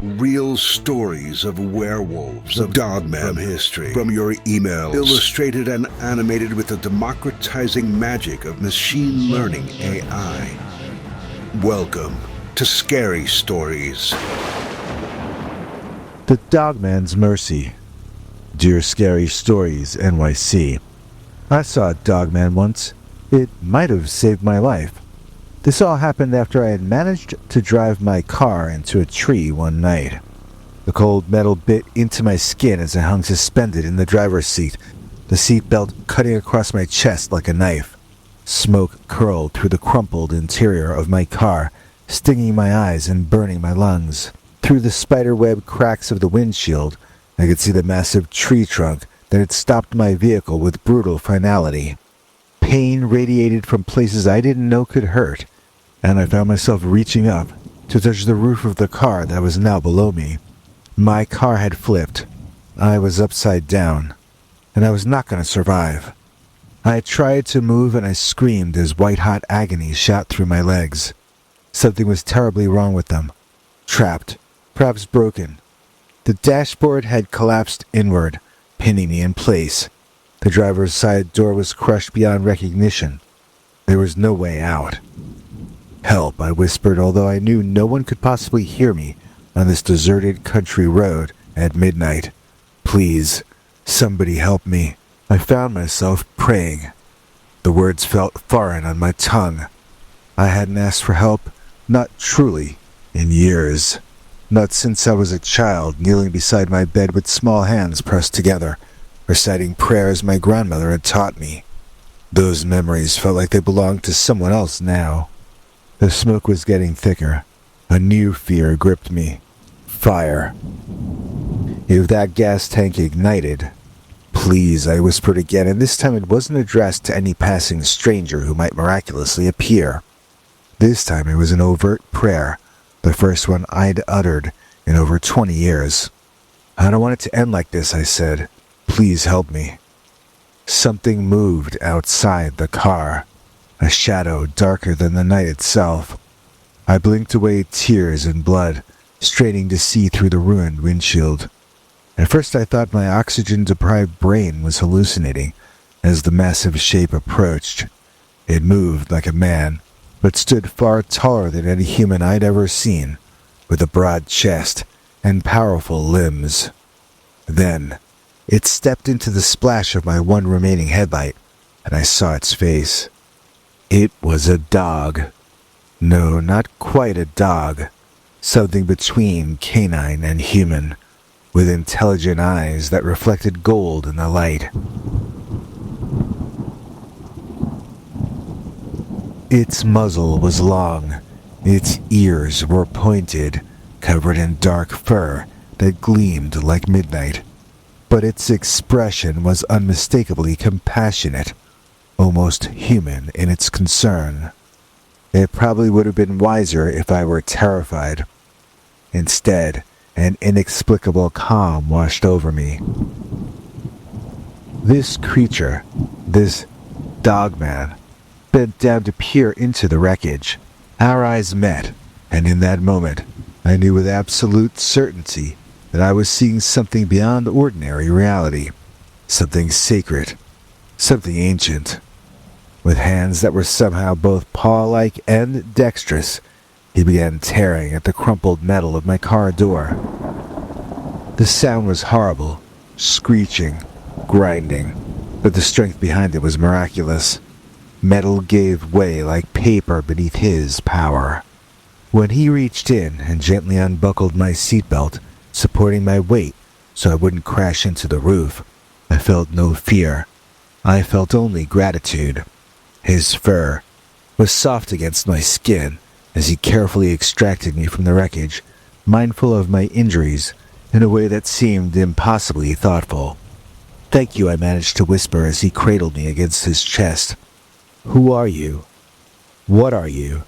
real stories of werewolves, of dogmen from history, from your emails, illustrated and animated with the democratizing magic of machine learning AI. Welcome to Scary Stories. The Dogman's Mercy. Dear Scary Stories, NYC. I saw a dogman once. It might have saved my life. This all happened after I had managed to drive my car into a tree one night. The cold metal bit into my skin as I hung suspended in the driver's seat, the seatbelt cutting across my chest like a knife. Smoke curled through the crumpled interior of my car, stinging my eyes and burning my lungs. Through the spiderweb cracks of the windshield, I could see the massive tree trunk that had stopped my vehicle with brutal finality. Pain radiated from places I didn't know could hurt, and I found myself reaching up to touch the roof of the car that was now below me. My car had flipped. I was upside down, and I was not going to survive. I tried to move and I screamed as white-hot agony shot through my legs. Something was terribly wrong with them. Trapped, perhaps broken. The dashboard had collapsed inward, pinning me in place. The driver's side door was crushed beyond recognition. There was no way out. "Help," I whispered, although I knew no one could possibly hear me on this deserted country road at midnight. "Please, somebody help me." I found myself praying. The words felt foreign on my tongue. I hadn't asked for help, not truly, in years. Not since I was a child, kneeling beside my bed with small hands pressed together, reciting prayers my grandmother had taught me. Those memories felt like they belonged to someone else now. The smoke was getting thicker. A new fear gripped me. Fire. If that gas tank ignited... "Please," I whispered again, and this time it wasn't addressed to any passing stranger who might miraculously appear. This time it was an overt prayer, the first one I'd uttered in over 20 years. "I don't want it to end like this," I said. "Please help me." Something moved outside the car, a shadow darker than the night itself. I blinked away tears and blood, straining to see through the ruined windshield. At first I thought my oxygen-deprived brain was hallucinating as the massive shape approached. It moved like a man, but stood far taller than any human I'd ever seen, with a broad chest and powerful limbs. Then, it stepped into the splash of my one remaining headlight, and I saw its face. It was a dog. No, not quite a dog. Something between canine and human, with intelligent eyes that reflected gold in the light. Its muzzle was long. Its ears were pointed, covered in dark fur that gleamed like midnight. But its expression was unmistakably compassionate, almost human in its concern. It probably would have been wiser if I were terrified. Instead, an inexplicable calm washed over me. This creature, this dogman, bent down to peer into the wreckage. Our eyes met, and in that moment, I knew with absolute certainty that I was seeing something beyond ordinary reality, something sacred, something ancient. With hands that were somehow both paw-like and dexterous, he began tearing at the crumpled metal of my car door. The sound was horrible, screeching, grinding, but the strength behind it was miraculous. Metal gave way like paper beneath his power. When he reached in and gently unbuckled my seatbelt, supporting my weight so I wouldn't crash into the roof, I felt no fear. I felt only gratitude. His fur was soft against my skin as he carefully extracted me from the wreckage, mindful of my injuries in a way that seemed impossibly thoughtful. "Thank you," I managed to whisper as he cradled me against his chest. "Who are you? What are you?"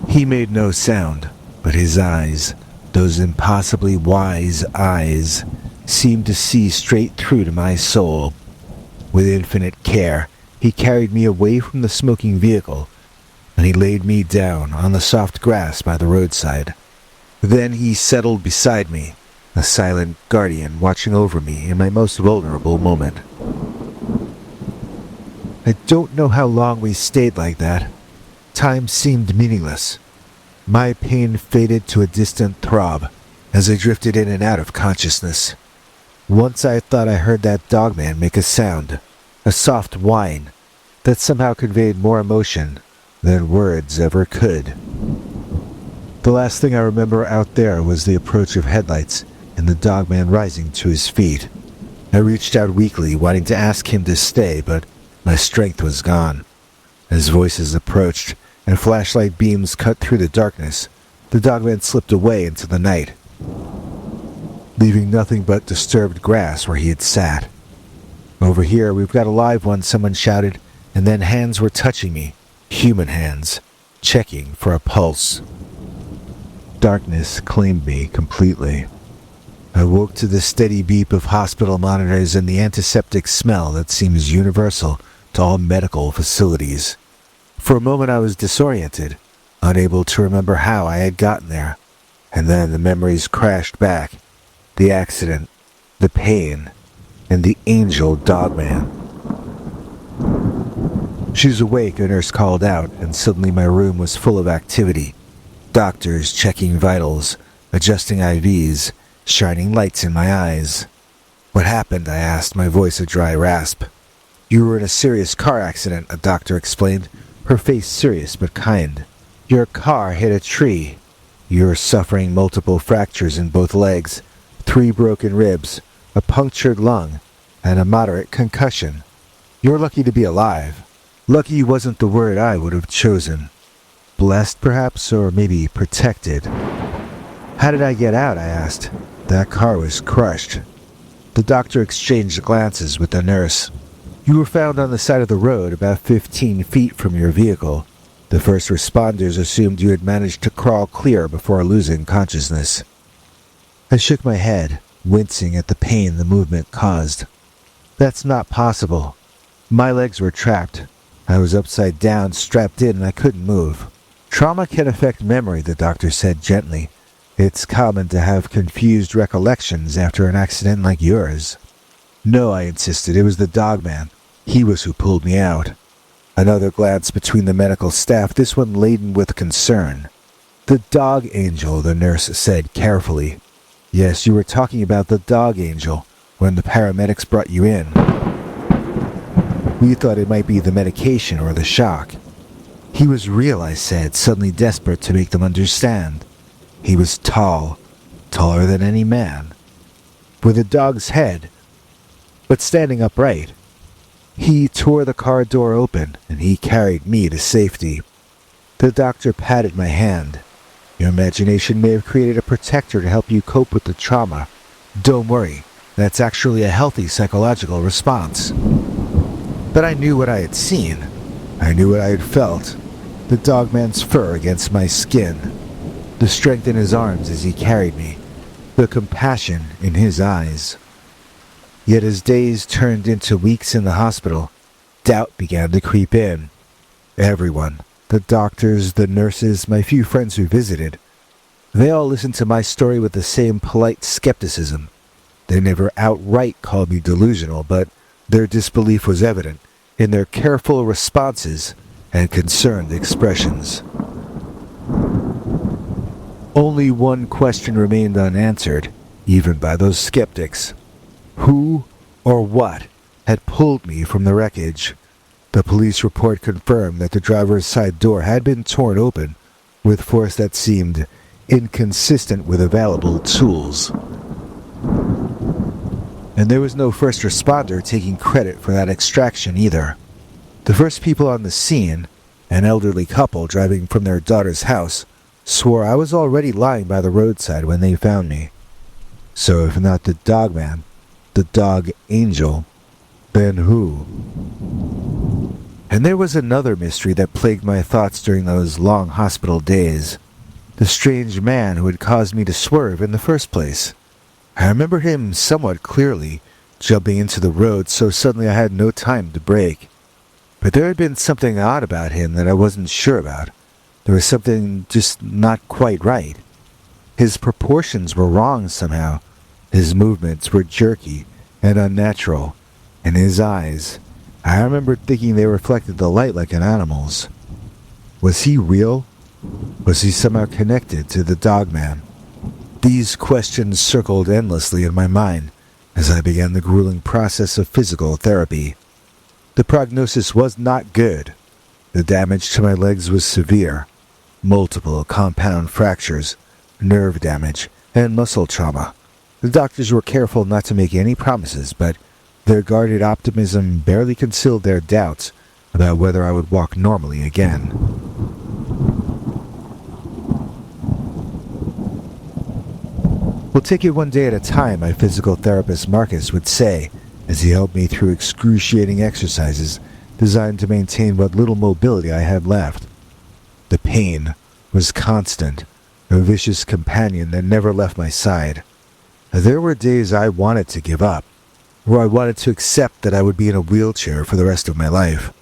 He made no sound, but his eyes, those impossibly wise eyes, seemed to see straight through to my soul. With infinite care, he carried me away from the smoking vehicle, and he laid me down on the soft grass by the roadside. Then he settled beside me, a silent guardian watching over me in my most vulnerable moment. I don't know how long we stayed like that. Time seemed meaningless. My pain faded to a distant throb as I drifted in and out of consciousness. Once I thought I heard that dogman make a sound, a soft whine, that somehow conveyed more emotion than words ever could. The last thing I remember out there was the approach of headlights and the dogman rising to his feet. I reached out weakly, wanting to ask him to stay, but my strength was gone. As voices approached and flashlight beams cut through the darkness, the dogman slipped away into the night, leaving nothing but disturbed grass where he had sat. "Over here, we've got a live one," someone shouted, and then hands were touching me, human hands, checking for a pulse. Darkness claimed me completely. I woke to the steady beep of hospital monitors and the antiseptic smell that seems universal to all medical facilities. For a moment I was disoriented, unable to remember how I had gotten there, and then the memories crashed back. The accident, the pain, and the angel dogman. "She's awake," a nurse called out, and suddenly my room was full of activity. Doctors checking vitals, adjusting IVs, shining lights in my eyes. "What happened?" I asked, my voice a dry rasp. "You were in a serious car accident," a doctor explained, her face serious but kind. "Your car hit a tree. You're suffering multiple fractures in both legs, 3 broken ribs, a punctured lung, and a moderate concussion. You're lucky to be alive." Lucky wasn't the word I would have chosen. Blessed, perhaps, or maybe protected. "How did I get out?" I asked. "That car was crushed." The doctor exchanged glances with the nurse. "You were found on the side of the road about 15 feet from your vehicle. The first responders assumed you had managed to crawl clear before losing consciousness." I shook my head, wincing at the pain the movement caused. "That's not possible. My legs were trapped. I was upside down, strapped in, and I couldn't move." "Trauma can affect memory," the doctor said gently. "It's common to have confused recollections after an accident like yours." "No," I insisted. "It was the dogman. He was who pulled me out." Another glance between the medical staff, this one laden with concern. "The dog angel," the nurse said carefully. "Yes, you were talking about the dog angel when the paramedics brought you in. We thought it might be the medication or the shock." "He was real," I said, suddenly desperate to make them understand. "He was tall, taller than any man, with a dog's head, but standing upright. He tore the car door open, and he carried me to safety." The doctor patted my hand. "Your imagination may have created a protector to help you cope with the trauma. Don't worry, that's actually a healthy psychological response." But I knew what I had seen. I knew what I had felt. The dogman's fur against my skin. The strength in his arms as he carried me. The compassion in his eyes. Yet as days turned into weeks in the hospital, doubt began to creep in. Everyone, the doctors, the nurses, my few friends who visited, they all listened to my story with the same polite skepticism. They never outright called me delusional, but their disbelief was evident in their careful responses and concerned expressions. Only one question remained unanswered, even by those skeptics. Who or what had pulled me from the wreckage? The police report confirmed that the driver's side door had been torn open with force that seemed inconsistent with available tools. And there was no first responder taking credit for that extraction either. The first people on the scene, an elderly couple driving from their daughter's house, swore I was already lying by the roadside when they found me. So if not the dogman, the dog angel, then who? And there was another mystery that plagued my thoughts during those long hospital days. The strange man who had caused me to swerve in the first place. I remembered him somewhat clearly, jumping into the road so suddenly I had no time to brake. But there had been something odd about him that I wasn't sure about. There was something just not quite right. His proportions were wrong somehow. His movements were jerky and unnatural, and his eyes, I remembered thinking they reflected the light like an animal's. Was he real? Was he somehow connected to the Dogman? These questions circled endlessly in my mind as I began the grueling process of physical therapy. The prognosis was not good. The damage to my legs was severe. Multiple compound fractures, nerve damage, and muscle trauma. The doctors were careful not to make any promises, but their guarded optimism barely concealed their doubts about whether I would walk normally again. "We'll take it one day at a time," my physical therapist Marcus would say, as he helped me through excruciating exercises designed to maintain what little mobility I had left. The pain was constant, a vicious companion that never left my side. There were days I wanted to give up, or I wanted to accept that I would be in a wheelchair for the rest of my life.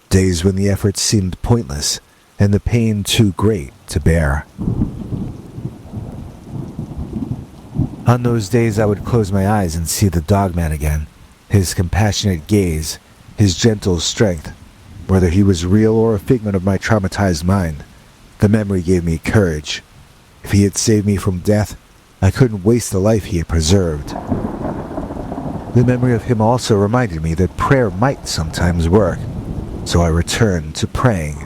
Days when the effort seemed pointless, and the pain too great to bear. On those days I would close my eyes and see the Dogman again, his compassionate gaze, his gentle strength. Whether he was real or a figment of my traumatized mind, the memory gave me courage. If he had saved me from death, I couldn't waste the life he had preserved. The memory of him also reminded me that prayer might sometimes work, so I returned to praying.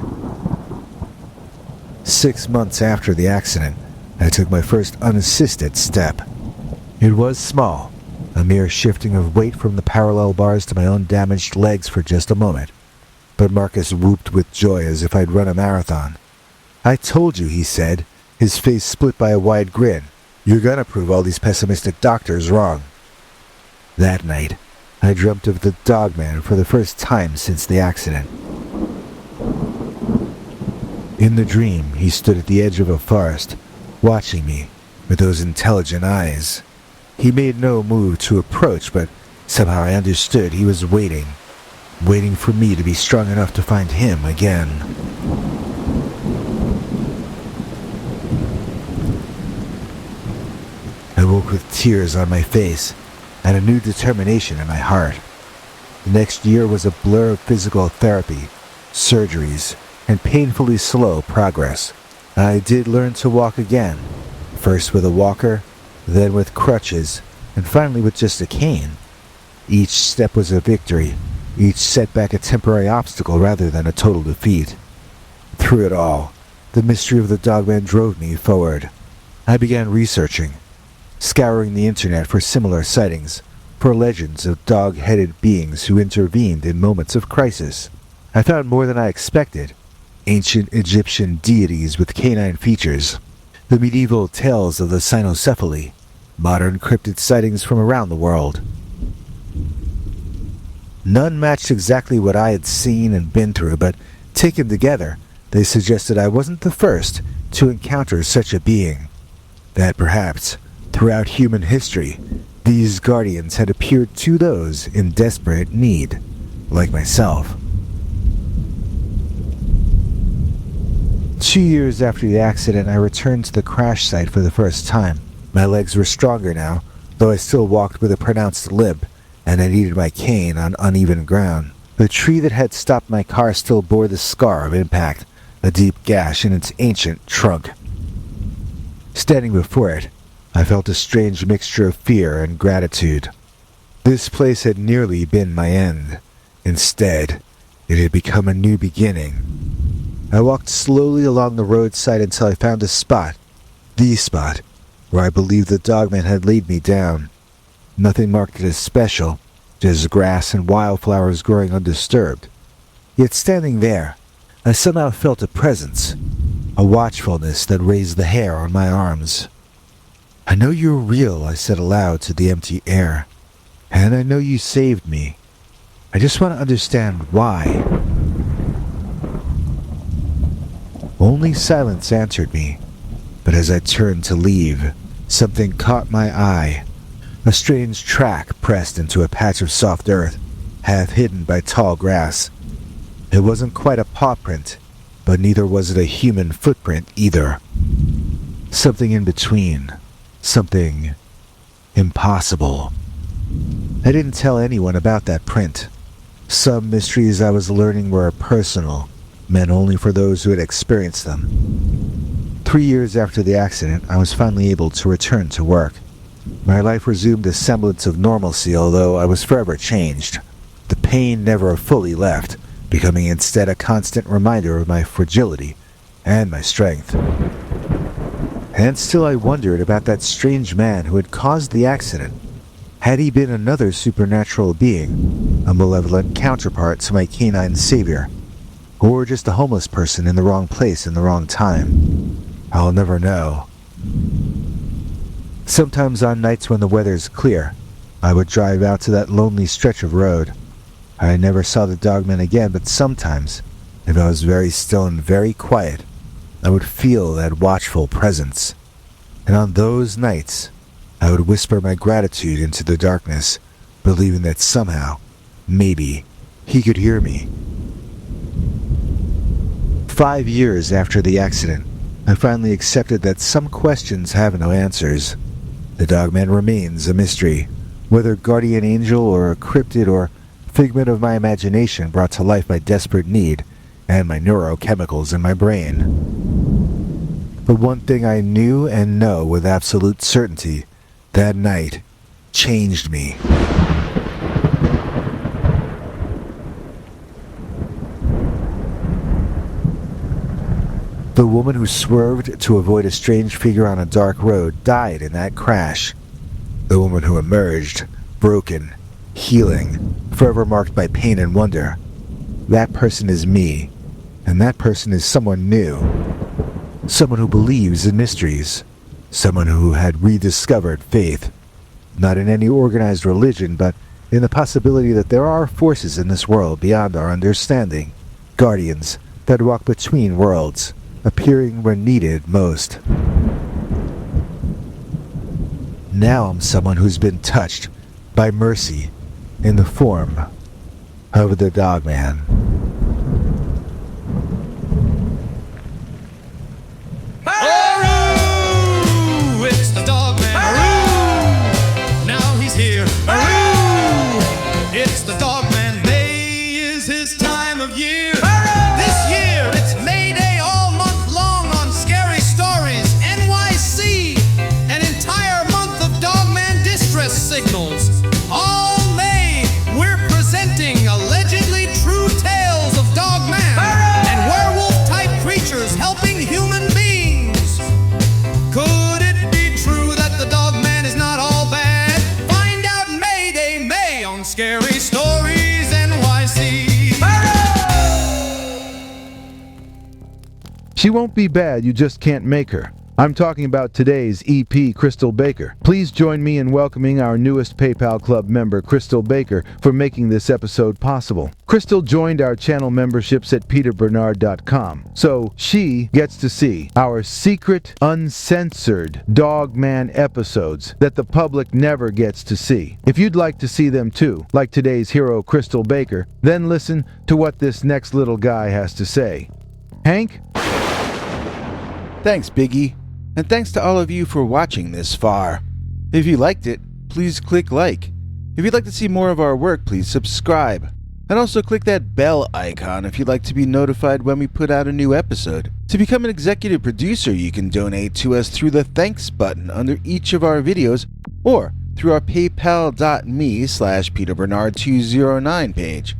6 months after the accident, I took my first unassisted step. It was small, a mere shifting of weight from the parallel bars to my own damaged legs for just a moment. But Marcus whooped with joy as if I'd run a marathon. "I told you," he said, his face split by a wide grin. "You're gonna prove all these pessimistic doctors wrong." That night, I dreamt of the Dogman for the first time since the accident. In the dream, he stood at the edge of a forest, watching me with those intelligent eyes. He made no move to approach, but somehow I understood he was waiting for me to be strong enough to find him again. I woke with tears on my face and a new determination in my heart. The next year was a blur of physical therapy, surgeries, and painfully slow progress. I did learn to walk again, first with a walker, then with crutches, and finally with just a cane. Each step was a victory, each setback a temporary obstacle rather than a total defeat. Through it all, the mystery of the Dogman drove me forward. I began researching, scouring the internet for similar sightings, for legends of dog-headed beings who intervened in moments of crisis. I found more than I expected: ancient Egyptian deities with canine features, the medieval tales of the cynocephaly, modern cryptid sightings from around the world. None matched exactly what I had seen and been through, but taken together, they suggested I wasn't the first to encounter such a being. That perhaps, throughout human history, these guardians had appeared to those in desperate need, like myself. 2 years after the accident, I returned to the crash site for the first time. My legs were stronger now, though I still walked with a pronounced limp, and I needed my cane on uneven ground. The tree that had stopped my car still bore the scar of impact, a deep gash in its ancient trunk. Standing before it, I felt a strange mixture of fear and gratitude. This place had nearly been my end. Instead, it had become a new beginning. I walked slowly along the roadside until I found a spot, the spot, where I believed the Dogman had laid me down. Nothing marked it as special, just grass and wildflowers growing undisturbed. Yet standing there, I somehow felt a presence, a watchfulness that raised the hair on my arms. "I know you're real," I said aloud to the empty air, "and I know you saved me. I just want to understand why." Only silence answered me, but as I turned to leave, something caught my eye. A strange track pressed into a patch of soft earth, half hidden by tall grass. It wasn't quite a paw print, but neither was it a human footprint either. something in between, something impossible. I didn't tell anyone about that print. Some mysteries I was learning were personal, meant only for those who had experienced them. 3 years after the accident, I was finally able to return to work. My life resumed a semblance of normalcy, although I was forever changed. The pain never fully left, becoming instead a constant reminder of my fragility and my strength. And still I wondered about that strange man who had caused the accident. Had he been another supernatural being, a malevolent counterpart to my canine savior, or just a homeless person in the wrong place in the wrong time? I'll never know. Sometimes on nights when the weather's clear, I would drive out to that lonely stretch of road. I never saw the Dogman again, but sometimes, if I was very still and very quiet, I would feel that watchful presence. And on those nights, I would whisper my gratitude into the darkness, believing that somehow, maybe, he could hear me. 5 years after the accident, I finally accepted that some questions have no answers. The Dogman remains a mystery, whether guardian angel or a cryptid or figment of my imagination brought to life by desperate need and my neurochemicals in my brain. But one thing I knew and know with absolute certainty, that night changed me. The woman who swerved to avoid a strange figure on a dark road died in that crash. The woman who emerged, broken, healing, forever marked by pain and wonder. That person is me, and that person is someone new. Someone who believes in mysteries. Someone who had rediscovered faith. Not in any organized religion, but in the possibility that there are forces in this world beyond our understanding. Guardians that walk between worlds, appearing where needed most. Now I'm someone who's been touched by mercy in the form of the Dogman. Aroo! It's the Dogman. Aroo! Now he's here. Aroo! It's the Dogman. May is his time of year. This year it's May Day all month long on Scary Stories NYC. An entire month of Dogman distress signals. All May we're presenting allegedly true tales of Dogman and werewolf-type creatures helping human beings. Could it be true that the Dogman is not all bad? Find out May Day May on Scary Stories NYC. She won't be bad, you just can't make her. I'm talking about today's EP, Crystal Baker. Please join me in welcoming our newest PayPal Club member, Crystal Baker, for making this episode possible. Crystal joined our channel memberships at peterbernard.com, so she gets to see our secret, uncensored Dogman episodes that the public never gets to see. If you'd like to see them too, like today's hero, Crystal Baker, then listen to what this next little guy has to say. Hank? Thanks, Biggie. And thanks to all of you for watching this far. If you liked it, please click like. If you'd like to see more of our work, please subscribe. And also click that bell icon if you'd like to be notified when we put out a new episode. To become an executive producer, you can donate to us through the thanks button under each of our videos or through our paypal.me/PeterBernard209 page.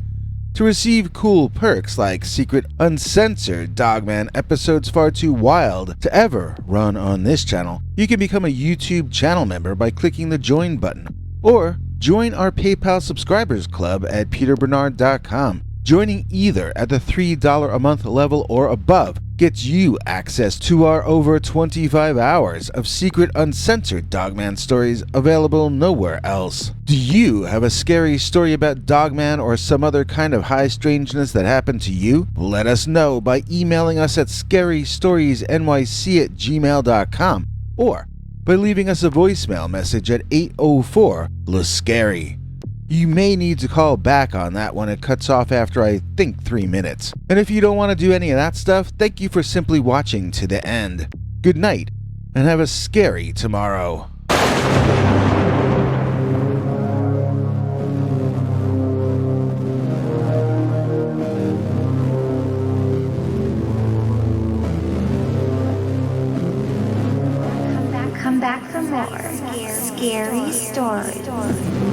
To receive cool perks like secret uncensored Dogman episodes far too wild to ever run on this channel, you can become a YouTube channel member by clicking the join button, or join our PayPal subscribers club at peterbernard.com. Joining either at the $3 a month level or above gets you access to our over 25 hours of secret uncensored Dogman stories available nowhere else. Do you have a scary story about Dogman or some other kind of high strangeness that happened to you? Let us know by emailing us at scarystoriesnyc@gmail.com or by leaving us a voicemail message at 804-LA-SCARY. You may need to call back on that when it cuts off after I think 3 minutes. And if you don't want to do any of that stuff, thank you for simply watching to the end. Good night, and have a scary tomorrow. Come back for more scary stories.